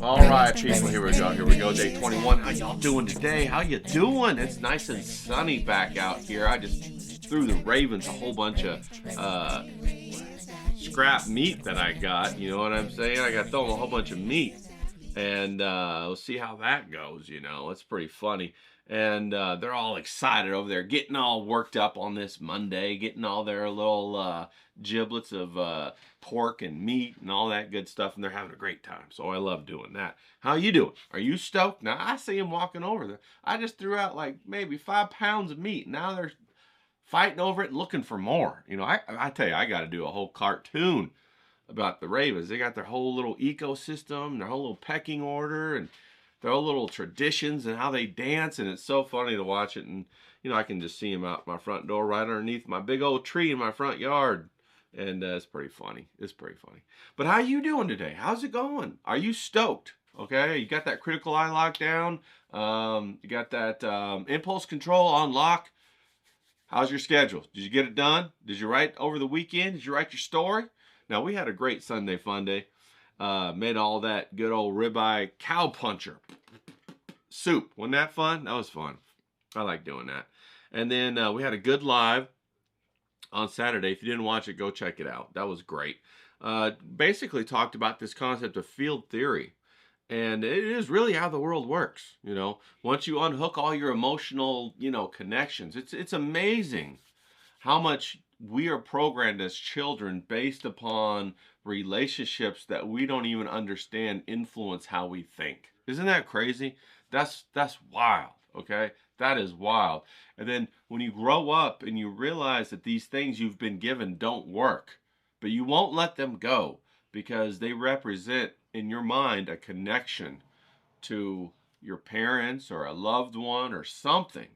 Alright people, here we go, day 21. How y'all doing today? How you doing? It's nice and sunny back out here. I just threw the ravens a whole bunch of scrap meat that I got, you know what I'm saying? I got thrown a whole bunch of meat, and we'll see how that goes, you know. It's pretty funny. And they're all excited over there, getting all worked up on this Monday, getting all their little giblets of pork and meat and all that good stuff, and they're having a great time. So I love doing that. How you doing? Are you stoked? Now I see them walking over there. I just threw out like maybe 5 pounds of meat. Now they're fighting over it and looking for more. You know, I tell you, I got to do a whole cartoon about the ravens. They got their whole little ecosystem, their whole little pecking order, and their whole little traditions and how they dance, and it's so funny to watch it. And you know, I can just see them out my front door right underneath my big old tree in my front yard, and it's pretty funny. It's pretty funny. But how you doing today? How's it going? Are you stoked? Okay, you got that critical eye lock down. You got that impulse control on lock. How's your schedule? Did you get it done? Did you write over the weekend? Did you write your story? Now, we had a great Sunday fun day. Made all that good old ribeye cow puncher soup. Wasn't that fun? That was fun. I like doing that. And then we had a good live on Saturday. If you didn't watch it, go check it out. That was great. Basically talked about this concept of field theory. And it is really how the world works, you know. Once you unhook all your emotional, you know, connections, it's amazing how much we are programmed as children based upon relationships that we don't even understand influence how we think. Isn't that crazy? That's wild, okay? That is wild. And then when you grow up and you realize that these things you've been given don't work, but you won't let them go because they represent in your mind a connection to your parents or a loved one or something.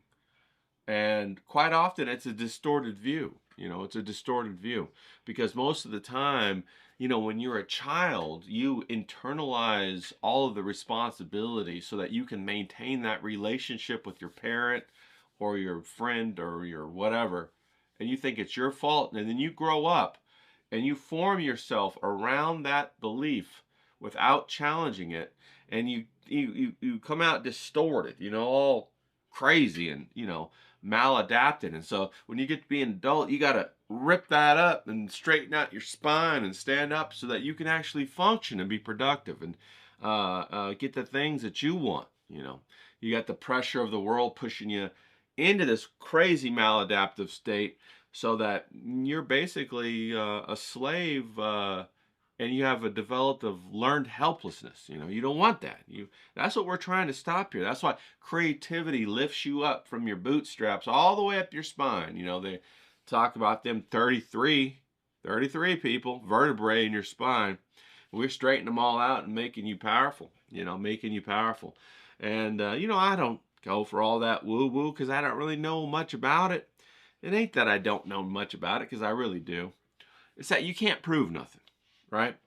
And quite often it's a distorted view. You know, it's a distorted view because most of the time, you know, when you're a child, you internalize all of the responsibility so that you can maintain that relationship with your parent or your friend or your whatever. And you think it's your fault. And then you grow up and you form yourself around that belief without challenging it. And you come out distorted, you know, all crazy and, you know, maladapted. And so when you get to be an adult, you got to rip that up and straighten out your spine and stand up so that you can actually function and be productive and get the things that you want. You know, you got the pressure of the world pushing you into this crazy maladaptive state so that you're basically a slave and you have a developed of learned helplessness. You know, you don't want that. That's what we're trying to stop here. That's why creativity lifts you up from your bootstraps all the way up your spine. You know, they talk about them 33 people, vertebrae in your spine. We're straightening them all out and making you powerful, you know, making you powerful. And, you know, I don't go for all that woo-woo because I don't really know much about it. It ain't that I don't know much about it because I really do. It's that you can't prove nothing. Right?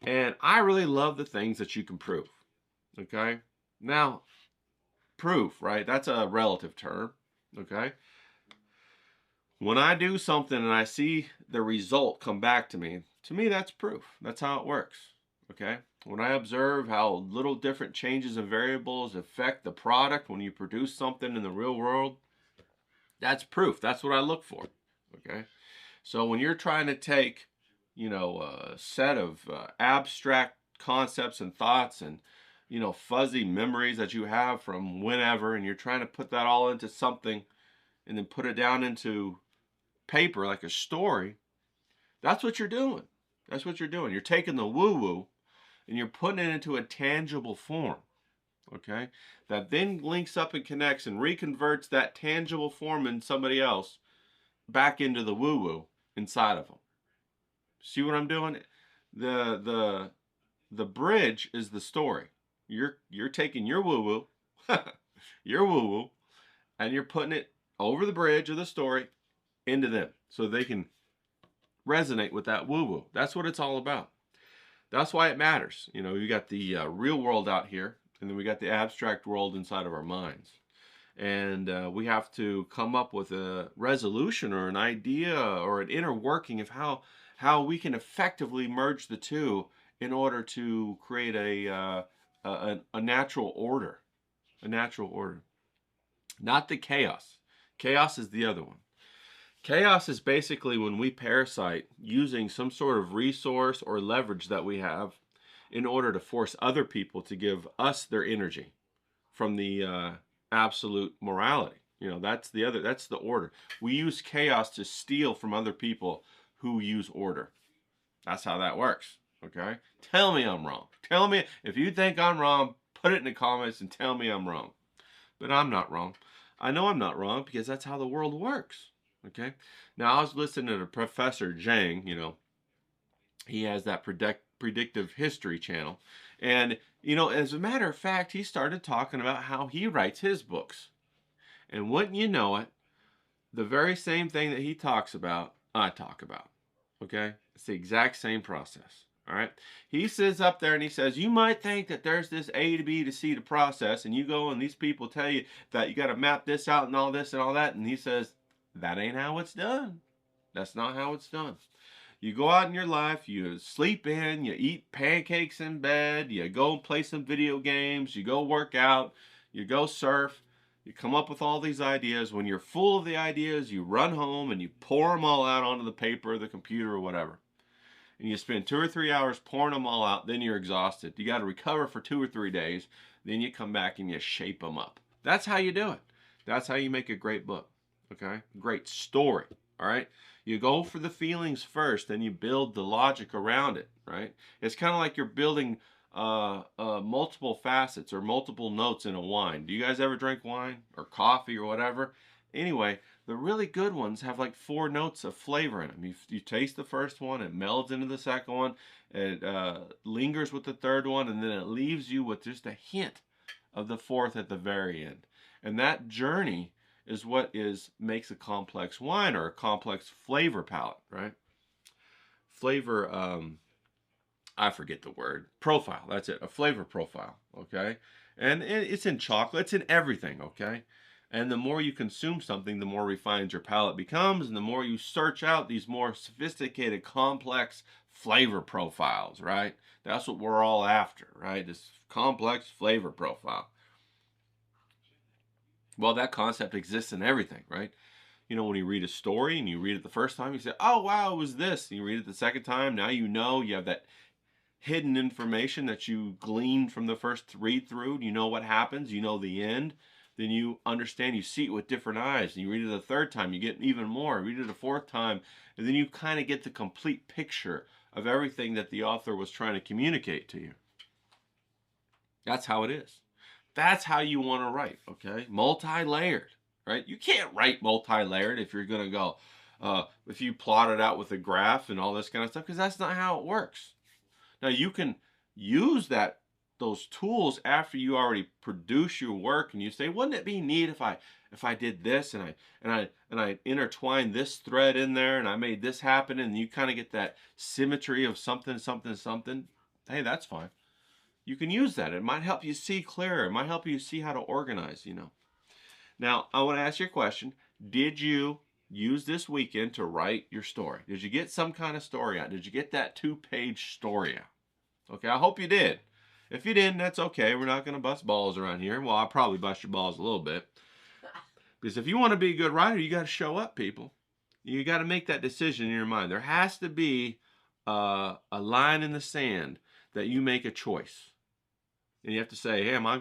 And I really love the things that you can prove. Okay? Now, proof, right? That's a relative term. Okay? When I do something and I see the result come back to me that's proof. That's how it works. Okay? When I observe how little different changes and variables affect the product when you produce something in the real world, that's proof. That's what I look for. Okay? So when you're trying to take, you know, a set of abstract concepts and thoughts and, you know, fuzzy memories that you have from whenever, and you're trying to put that all into something and then put it down into paper like a story, that's what you're doing. That's what you're doing. You're taking the woo-woo and you're putting it into a tangible form, okay? That then links up and connects and reconverts that tangible form in somebody else back into the woo-woo inside of them. See what I'm doing? The bridge is the story. You're taking your woo-woo, your woo-woo, and you're putting it over the bridge of the story into them so they can resonate with that woo-woo. That's what it's all about. That's why it matters. You know, you got the real world out here, and then we got the abstract world inside of our minds. And we have to come up with a resolution or an idea or an inner working of how we can effectively merge the two in order to create a natural order. A natural order. Not the chaos. Chaos is the other one. Chaos is basically when we parasite using some sort of resource or leverage that we have in order to force other people to give us their energy from the absolute morality. You know, that's the order. We use chaos to steal from other people who use order. That's how that works, okay? Tell me I'm wrong. Tell me, if you think I'm wrong, put it in the comments and tell me I'm wrong. But I'm not wrong. I know I'm not wrong because that's how the world works. Okay. Now I was listening to Professor Zhang, you know, he has that predictive history channel. And, you know, as a matter of fact, he started talking about how he writes his books. And wouldn't you know it, the very same thing that he talks about, I talk about. Okay. It's the exact same process. All right. He sits up there and he says, you might think that there's this A to B to C to process. And you go and these people tell you that you got to map this out and all this and all that. And he says, that ain't how it's done. That's not how it's done. You go out in your life, you sleep in, you eat pancakes in bed, you go and play some video games, you go work out, you go surf, you come up with all these ideas. When you're full of the ideas, you run home and you pour them all out onto the paper or the computer or whatever. And you spend 2 or 3 hours pouring them all out, then you're exhausted. You got to recover for 2 or 3 days, then you come back and you shape them up. That's how you do it. That's how you make a great book. Okay, great story. All right, you go for the feelings first, then you build the logic around it. Right, it's kind of like you're building multiple facets or multiple notes in a wine. Do you guys ever drink wine or coffee or whatever? Anyway, the really good ones have like 4 notes of flavor in them. You taste the first one, it melds into the second one, it lingers with the third one, and then it leaves you with just a hint of the fourth at the very end. And that journey is what makes a complex wine or a complex flavor palette, right? Flavor, I forget the word. Profile, that's it, a flavor profile, okay? And it's in chocolate, it's in everything, okay? And the more you consume something, the more refined your palate becomes, and the more you search out these more sophisticated, complex flavor profiles, right? That's what we're all after, right? This complex flavor profile. Well, that concept exists in everything, right? You know, when you read a story and you read it the first time, you say, oh, wow, it was this. And you read it the second time, now you know, you have that hidden information that you gleaned from the first read through. You know what happens, you know the end. Then you understand, you see it with different eyes. And you read it the third time, you get even more. Read it a fourth time, and then you kind of get the complete picture of everything that the author was trying to communicate to you. That's how it is. That's how you want to write, okay? Multi-layered, right? You can't write multi-layered if you're going to go, if you plot it out with a graph and all this kind of stuff, because that's not how it works. Now, you can use those tools after you already produce your work, and you say, wouldn't it be neat if I did this and I intertwined this thread in there and I made this happen, and you kind of get that symmetry of something, something, something. Hey, that's fine. You can use that. It might help you see clearer. It might help you see how to organize, you know. Now, I want to ask you a question. Did you use this weekend to write your story? Did you get some kind of story out? Did you get that 2-page story out? Okay, I hope you did. If you didn't, that's okay. We're not going to bust balls around here. Well, I'll probably bust your balls a little bit. Because if you want to be a good writer, you got to show up, people. You got to make that decision in your mind. There has to be a line in the sand that you make a choice. And you have to say, hey, am I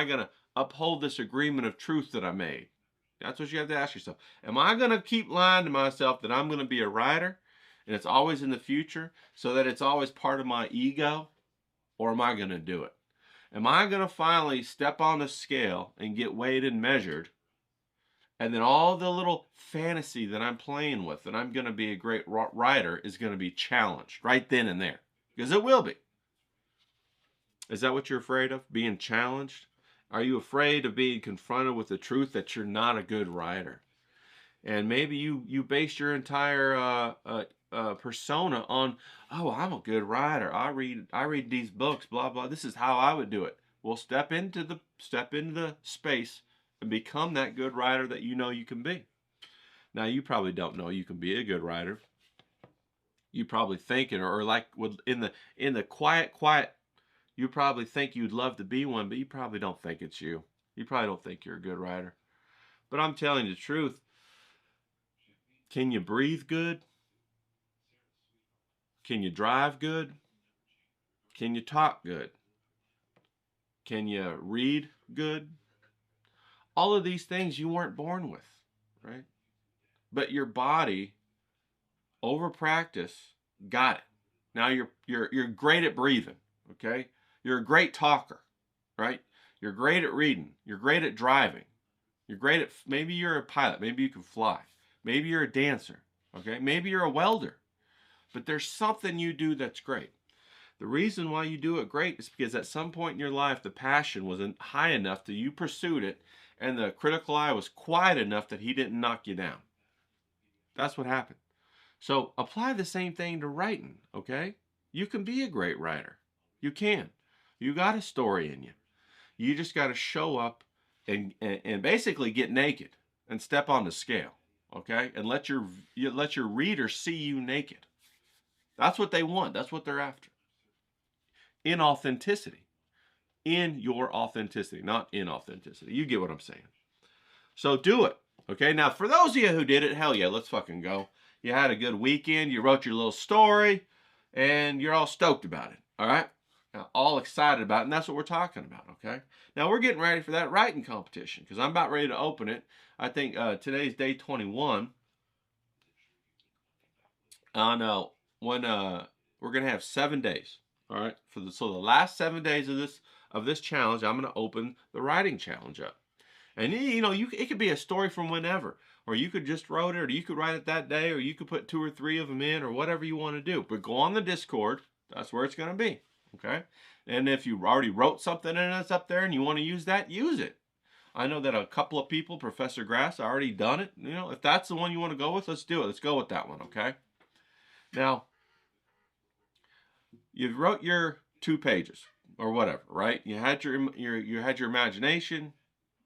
gonna uphold this agreement of truth that I made? That's what you have to ask yourself. Am I going to keep lying to myself that I'm going to be a writer and it's always in the future so that it's always part of my ego? Or am I going to do it? Am I going to finally step on the scale and get weighed and measured? And then all the little fantasy that I'm playing with, that I'm going to be a great writer, is going to be challenged right then and there. Because it will be. Is that what you're afraid of? Being challenged? Are you afraid of being confronted with the truth that you're not a good writer? And maybe you base your entire persona on, oh, I'm a good writer. I read these books, blah blah. This is how I would do it. Well, step into the space and become that good writer that you know you can be. Now, you probably don't know you can be a good writer. You probably thinking, or like in the quiet, you probably think you'd love to be one, but you probably don't think it's you. You probably don't think you're a good writer. But I'm telling you the truth. Can you breathe good? Can you drive good? Can you talk good? Can you read good? All of these things you weren't born with, right? But your body, over practice, got it. Now you're great at breathing, okay? You're a great talker, right? You're great at reading. You're great at driving. You're great at, maybe you're a pilot. Maybe you can fly. Maybe you're a dancer, okay? Maybe you're a welder. But there's something you do that's great. The reason why you do it great is because at some point in your life, the passion wasn't high enough that you pursued it, and the critical eye was quiet enough that he didn't knock you down. That's what happened. So apply the same thing to writing, okay? You can be a great writer. You can. You got a story in you. You just got to show up and basically get naked and step on the scale, okay? And let your reader see you naked. That's what they want. That's what they're after. In authenticity. In your authenticity, not inauthenticity. You get what I'm saying. So do it. Okay, now for those of you who did it, hell yeah, let's fucking go. You had a good weekend. You wrote your little story. And you're all stoked about it. All right? Now, all excited about it. And that's what we're talking about. Okay? Now, we're getting ready for that writing competition. Because I'm about ready to open it. I think today's day 21. When we're going to have 7 days. All right? So the last 7 days of this challenge, I'm going to open the writing challenge up. And you know, it could be a story from whenever, or you could just write it, or you could write it that day, or you could put 2 or 3 of them in, or whatever you want to do. But go on the Discord. That's where it's going to be. Okay? And if you already wrote something and it's up there and you want to use that, use it. I know that a couple of people, Professor Grass, already done it. You know, if that's the one you want to go with, let's do it. Let's go with that one, okay? Now, you wrote your 2 pages or whatever, right? You had your imagination.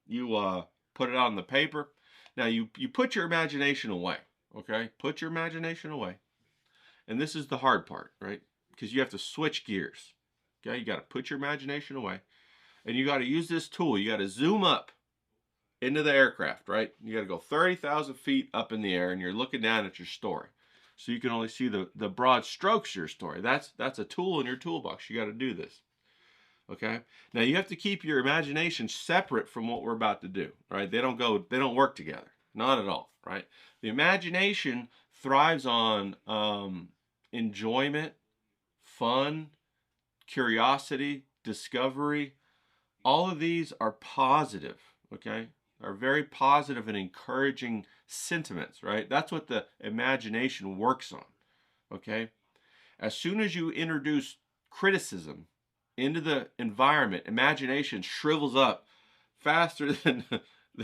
You put it on the paper. Now you put your imagination away, okay? Put your imagination away. And this is the hard part, right? Because you have to switch gears. Okay, you got to put your imagination away. And you got to use this tool. You got to zoom up into the aircraft, right? You got to go 30,000 feet up in the air, and you're looking down at your story. So you can only see the broad strokes of your story. That's a tool in your toolbox. You got to do this. Okay. Now you have to keep your imagination separate from what we're about to do. Right? They don't work together. Not at all. Right? The imagination thrives on enjoyment, fun, curiosity, discovery. All of these are positive. Okay. Are very positive and encouraging sentiments. Right? That's what the imagination works on. Okay. As soon as you introduce criticism into the environment, imagination shrivels up faster than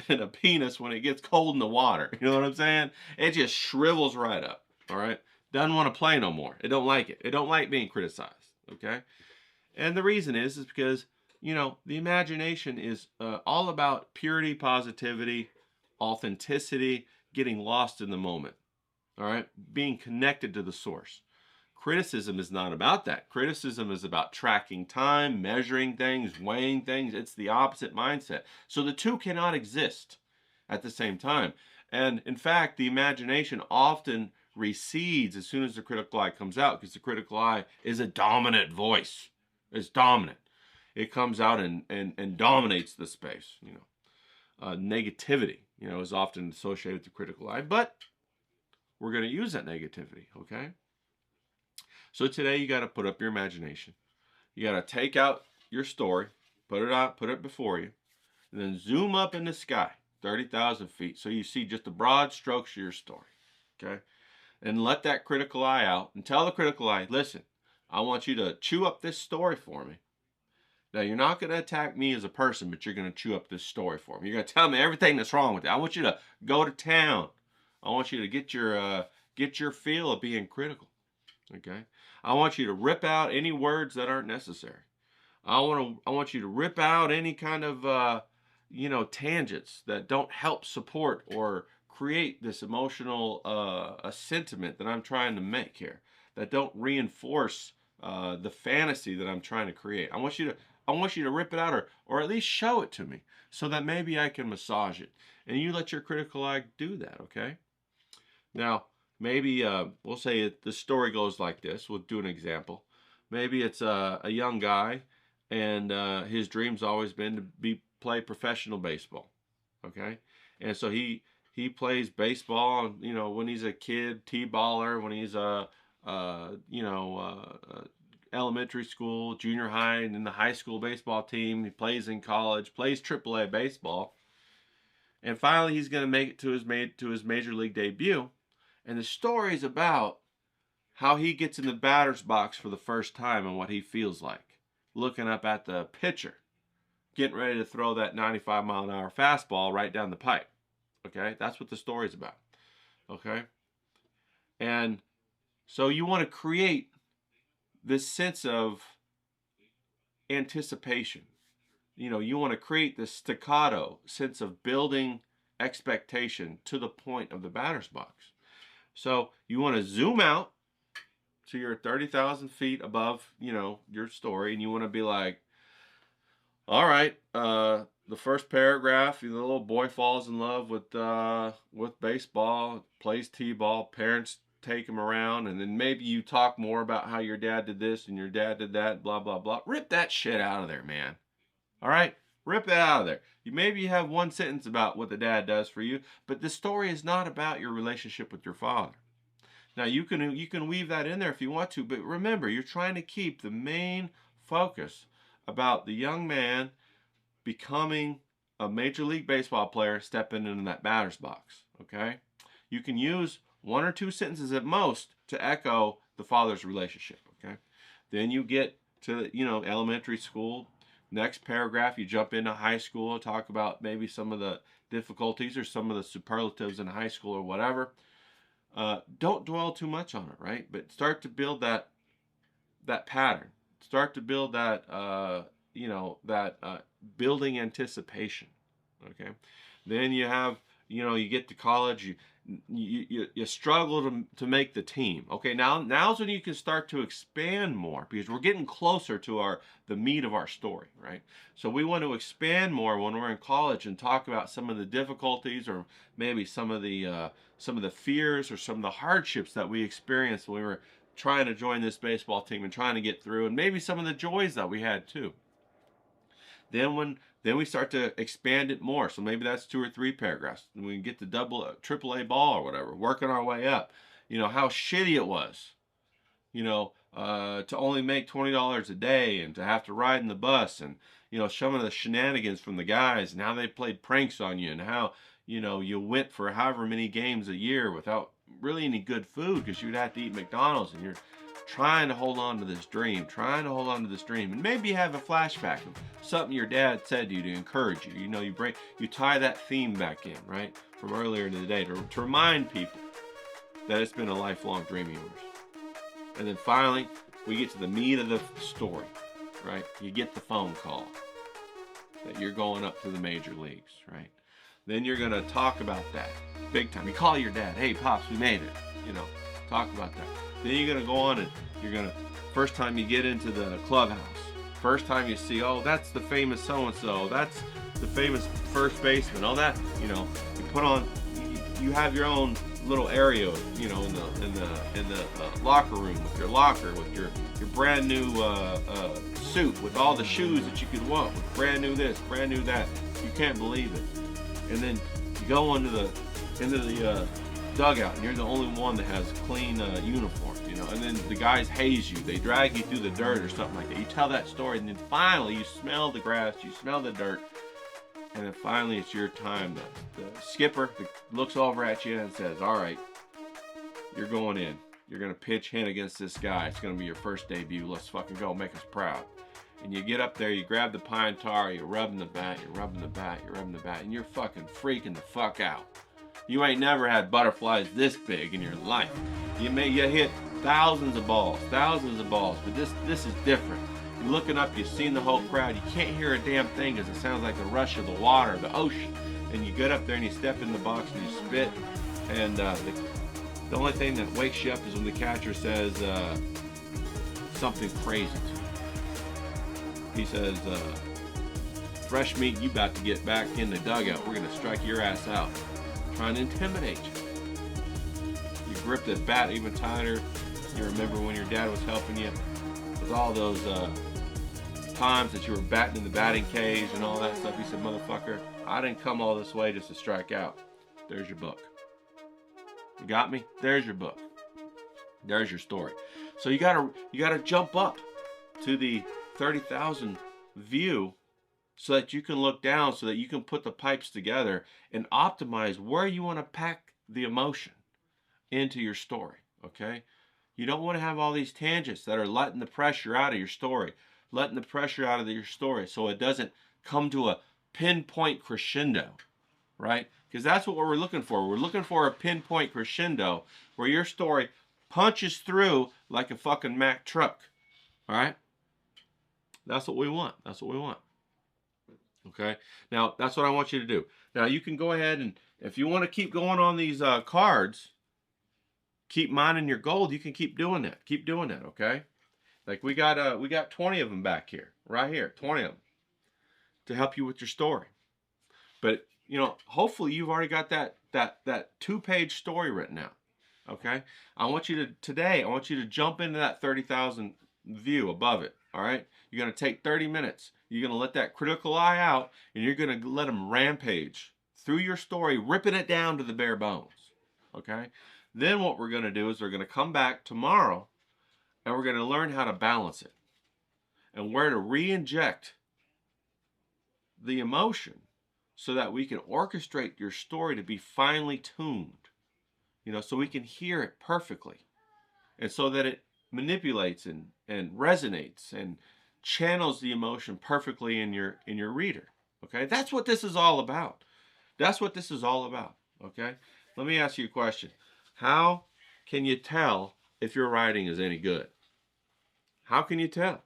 a penis when it gets cold in the water. You know what I'm saying? It just shrivels right up. All right? Doesn't want to play no more. It don't like it. It don't like being criticized. Okay? And the reason is because, you know, the imagination is all about purity, positivity, authenticity, getting lost in the moment. All right? Being connected to the source. Criticism is not about that. Criticism is about tracking time, measuring things, weighing things. It's the opposite mindset. So the two cannot exist at the same time. And in fact, the imagination often recedes as soon as the critical eye comes out, because the critical eye is a dominant voice. It's dominant. It comes out and dominates the space, you know. negativity, is often associated with the critical eye, but we're going to use that negativity, okay? So today you got to put up your imagination. You got to take out your story, put it before you, and then zoom up in the sky, 30,000 feet, so you see just the broad strokes of your story, okay? And let that critical eye out and tell the critical eye, listen, I want you to chew up this story for me. Now, you're not going to attack me as a person, but you're going to chew up this story for me. You're going to tell me everything that's wrong with it. I want you to go to town. I want you to get your feel of being critical, okay? I want you to rip out any words that aren't necessary. I want you to rip out any kind of tangents that don't help support or create this emotional a sentiment that I'm trying to make here, that don't reinforce the fantasy that I'm trying to create. I want you to rip it out, or at least show it to me, so that maybe I can massage it. And you let your critical eye do that, okay? Now, maybe we'll say the story goes like this. We'll do an example. Maybe it's a young guy, and his dream's always been to play professional baseball, okay? And so he plays baseball, when he's a kid, t-baller, when he's elementary school, junior high, and in the high school baseball team. He plays in college, plays AAA baseball, and finally he's going to make it to his major league debut. And the story is about how he gets in the batter's box for the first time and what he feels like, looking up at the pitcher, getting ready to throw that 95-mile-an-hour fastball right down the pipe. Okay, that's what the story's about. Okay, and so you want to create this sense of anticipation. You want to create this staccato sense of building expectation to the point of the batter's box. So you want to zoom out to your 30,000 feet above, your story, and you want to be like, all right, the first paragraph, the little boy falls in love with baseball, plays t-ball, parents take him around, and then maybe you talk more about how your dad did this and your dad did that, blah, blah, blah. Rip that shit out of there, man. All right? Rip that out of there. Maybe you have one sentence about what the dad does for you, but the story is not about your relationship with your father. Now, you can weave that in there if you want to, but remember, you're trying to keep the main focus about the young man becoming a Major League Baseball player, stepping into that batter's box, okay? You can use one or two sentences at most to echo the father's relationship, okay? Then you get to, elementary school. Next paragraph, you jump into high school, talk about maybe some of the difficulties or some of the superlatives in high school or whatever. Don't dwell too much on it, right? But start to build that pattern. Start to build that, building anticipation, okay? Then you have, you get to college, you struggle to make the team. Okay, now's when you can start to expand more, because we're getting closer to the meat of our story, right? So we want to expand more when we're in college and talk about some of the difficulties, or maybe some of the fears or some of the hardships that we experienced when we were trying to join this baseball team and trying to get through, and maybe some of the joys that we had too. Then we start to expand it more. So maybe that's 2 or 3 paragraphs. And we can get the AAA ball or whatever, working our way up. How shitty it was, to only make $20 a day and to have to ride in the bus, and, some of the shenanigans from the guys and how they played pranks on you, and how, you went for however many games a year without really any good food because you'd have to eat McDonald's, and you're trying to hold on to this dream, and maybe you have a flashback of something your dad said to you to encourage you. You tie that theme back in, right, from earlier in the day to remind people that it's been a lifelong dream of yours. And then finally, we get to the meat of the story, right? You get the phone call that you're going up to the major leagues, right? Then you're going to talk about that big time. You call your dad, hey, Pops, we made it, talk about that. Then you're going to go on and first time you get into the clubhouse, first time you see, oh, that's the famous so-and-so, that's the famous first baseman, all that, you put on, you have your own little area, in the locker room with your locker, with your brand new suit, with all the shoes that you could want, with brand new this, brand new that. You can't believe it. and then you go into the dugout, and you're the only one that has clean uniform, you know, and then the guys haze you, they drag you through the dirt or something like that. You tell that story, and then finally you smell the grass, you smell the dirt, and then finally it's your time. The skipper looks over at you and says, all right, you're going in. You're going to pitch hit against this guy. It's going to be your first debut. Let's fucking go. Make us proud. And you get up there, you grab the pine tar, you're rubbing the bat, you're rubbing the bat, you're rubbing the bat, and you're fucking freaking the fuck out. You ain't never had butterflies this big in your life. You hit thousands of balls, but this is different. You're looking up, you've seen the whole crowd, you can't hear a damn thing because it sounds like the rush of the water, the ocean. And you get up there and you step in the box and you spit, and the only thing that wakes you up is when the catcher says something crazy to you. He says, fresh meat, you about to get back in the dugout. We're going to strike your ass out. Trying to intimidate you. You grip the bat even tighter. You remember when your dad was helping you with all those times that you were batting in the batting cage and all that stuff. He said, motherfucker, I didn't come all this way just to strike out. There's your book. You got me? There's your book. There's your story. So you gotta jump up to the 30,000 view so that you can look down, so that you can put the pipes together and optimize where you want to pack the emotion into your story, okay? You don't want to have all these tangents that are letting the pressure out of your story, so it doesn't come to a pinpoint crescendo, right? Because that's what we're looking for. We're looking for a pinpoint crescendo where your story punches through like a fucking Mack truck, all right? That's what we want. That's what we want. Okay? Now, that's what I want you to do. Now, you can go ahead and, if you want to keep going on these cards, keep mining your gold, you can keep doing that. Keep doing that, okay? Like we got 20 of them back here, right here, 20 of them to help you with your story. But, you know, hopefully you've already got that 2-page story written out, okay? I want you to jump into that 30,000 view above it, all right? You're going to take 30 minutes. You're going to let that critical eye out, and you're going to let them rampage through your story, ripping it down to the bare bones, okay? Then what we're going to do is we're going to come back tomorrow, and we're going to learn how to balance it and where to re-inject the emotion so that we can orchestrate your story to be finely tuned, you know, so we can hear it perfectly, and so that it manipulates and resonates and channels the emotion perfectly in your reader. Okay, that's what this is all about. That's what this is all about. Okay, let me ask you a question. How can you tell if your writing is any good? How can you tell?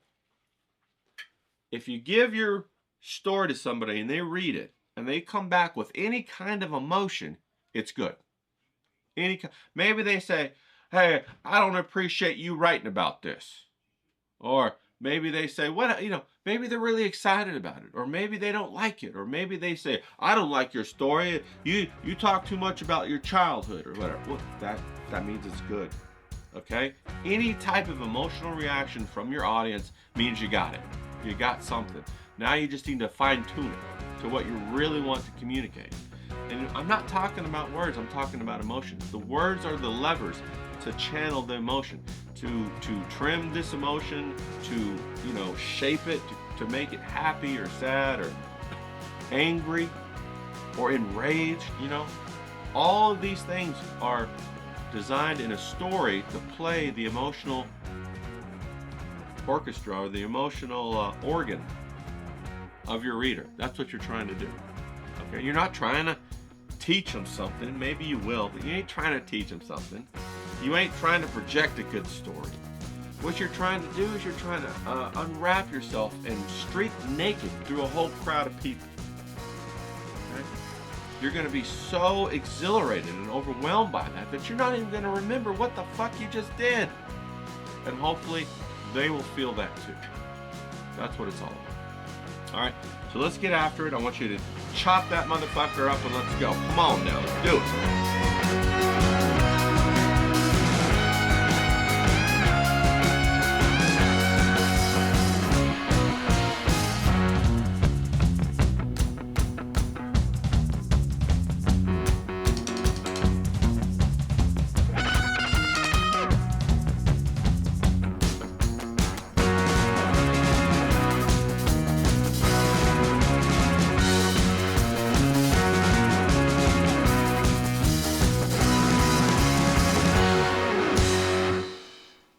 If you give your story to somebody and they read it and they come back with any kind of emotion, it's good. Maybe they say, hey, I don't appreciate you writing about this. Or maybe they say, what, you know, maybe they're really excited about it. Or maybe they don't like it. Or maybe they say, I don't like your story. You talk too much about your childhood or whatever. Well, that means it's good. Okay? Any type of emotional reaction from your audience means you got it. You got something. Now you just need to fine tune it to what you really want to communicate. And I'm not talking about words, I'm talking about emotions. The words are the levers to channel the emotion, to trim this emotion, to, you know, shape it, to make it happy or sad or angry or enraged, you know. All of these things are designed in a story to play the emotional orchestra or the emotional organ of your reader. That's what you're trying to do. Okay, you're not trying to teach them something. Maybe you will, but you ain't trying to teach them something. You ain't trying to project a good story. What you're trying to do is you're trying to unwrap yourself and streak naked through a whole crowd of people. Okay? You're going to be so exhilarated and overwhelmed by that you're not even going to remember what the fuck you just did. And hopefully they will feel that too. That's what it's all about. All right, so let's get after it. I want you to chop that motherfucker up and let's go. Come on now, let's do it.